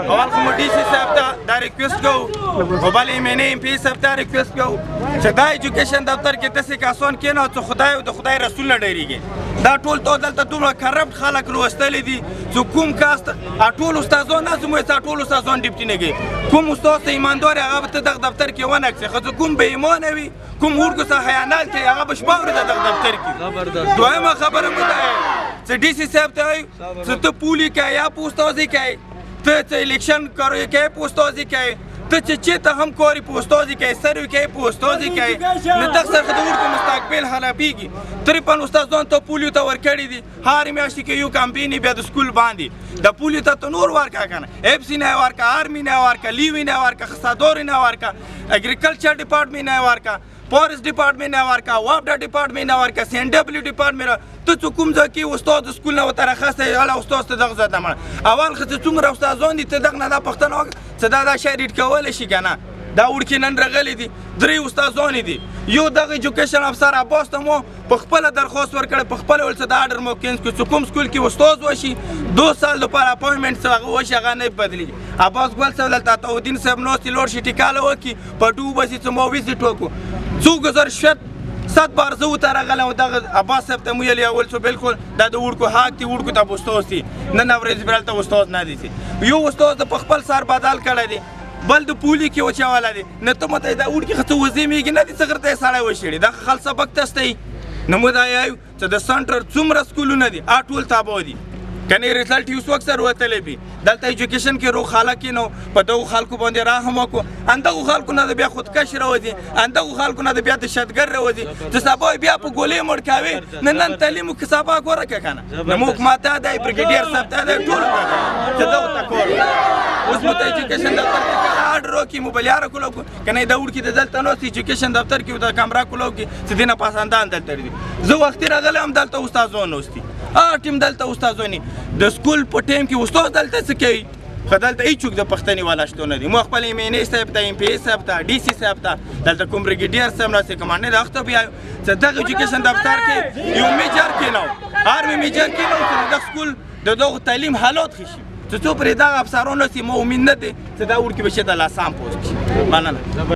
اول خو ډي سي صاحب ته دا ریکویسټ کوو او بل ایم این ایم پی صاحب ته ریکویسټ کوو چې دا ایجوکیشن دفتر کې داسې کسان کېنه چې خدای او د خدای رسول نه ډېرېږي دا ټول تو دلته دومره کرپټ خلک لوستلي دي چې کوم کاست ټول استادان نه زموږ ټول استادان ډیپټي نه کوي کوم استاد ته ایماندار هغه به دغه دفتر کې ونه کړي خو کوم بې ایمانه وي کوم ورکو څخه خیانت کوي هغه به شپه ورځ دغه دفتر کې دویمه خبره مو ده چې ډي سي صاحب ته وایو چې ته پولي کوې یا پوستازي کوې ته چې الیکشن کوې پوستازي کوې ته چې چېرته هم کاري پوستازي کوې سروي کوې پوستازي کوې نو دغه سره د ورکو مستقبل خرابېږي 53 استادان ته پولیو ته ورکړي دي هرې میاشتې کې یو کمپین بیا د سکول باندې د پولیو ته نور ورکړه که نه اف سي نه یې ورکړه آرمي نه یې ورکړه لیوي نه یې ورکړه خسادوري نه یې ورکړه اګریکلچر ډپارټمنټ نه یې ورکړه فارست ډپارټمنټ نه ورکړه وابډا ډپارټمنټ نه ورکړه سی ان ډبلیو ډپارټمنټ ته چې کوم ځای کې استاد د سکول نه ورته راخستی هله استاد ته دغه ځای ته مړه اول خو چې څومره استادان دي ته دغه نه دا پوښتنه وکړه چې دا شی ریډ کولی شي که نه دا وړکي نن راغلي دي 3 استادان دي یو دغه ایجوکیشن افسر عباس ته مو په خپله درخواست ورکړی په خپله ویل چې دا اډر مو کینس کړو چې کوم سکول کې استاد وشي 2 سال لپاره اپوینټمنټ څه هغه وشي هغه نه بدلېږي عباس ګل صاحب دلته عطاالدین صاحب ناست لوړ شي ټیکاله وکړي په ډو بسې چې مو ویزټ وکړو 100 بار زه ورته راغلی وم دغه عباس صاحب ته مو ویلي اول څو بالکل دا د وړکو حق دي وړکو ته به استاد دي نن ورځې به هلته استاد نه دي یو استاد په خپل سر بدل کړی دی بل د پولي کې وچولی دی نه ته ماته دا وړکي ښه څه وزېمېږي نه دي څه غرته یې سړی وشړي دا خل سبق تستی نو موږ دا یایو چې د سنټر څومره سکولونه دي ټول تابع دي کنې رزلټ یو څوک سره وتلی وي دلته ایجوکیشن کې روغ خلک یې نو په دغو خلکو باندې رحم وکړو همدغو خلکو نه د بیا خودکش راوځي همدغو خلکو نه د بیا دهشتګر راوځي چې سبا یې بیا په ګولۍ مړ کوې نه نن تعلیم کې سبا ګوره که که نه موږ ماته دی بریګیډیر صاحب ته دی ټولو ته دی چې دغو ته کار اوس مو ته ایجوکیشن دفتر کې آډر وکړي موبایلیاره کولو که نه د وړکي د دلته ناست ایجوکیشن دفتر کې د کمره کولو کې چې دې نه پسندان دلته دي زه وختي راغلی هم دلته استادان ناست دي ټیم دلته استادان د سکول په ټایم کې استاد دلته څه کوي خو دلته هېڅوک د پښتنې والا شتون نه دي مو خپل ایم این اے صاحب ته ایم پی اے صاحب ته ډي سي صاحب ته دلته کوم بریګیډیر صاحب ناست دی کمانډر هغه ته بیا چې دغه ایجوکیشن دفتر کې یو میجر کېنو آرمي میجر کېنو چې دغه سکول د دغو تعلیم حالات ښه شي چې څو پرې دغه افسران ناست دي مو امید نه دی چې دا وړکي به شي د لاسام پوسټ شي مننه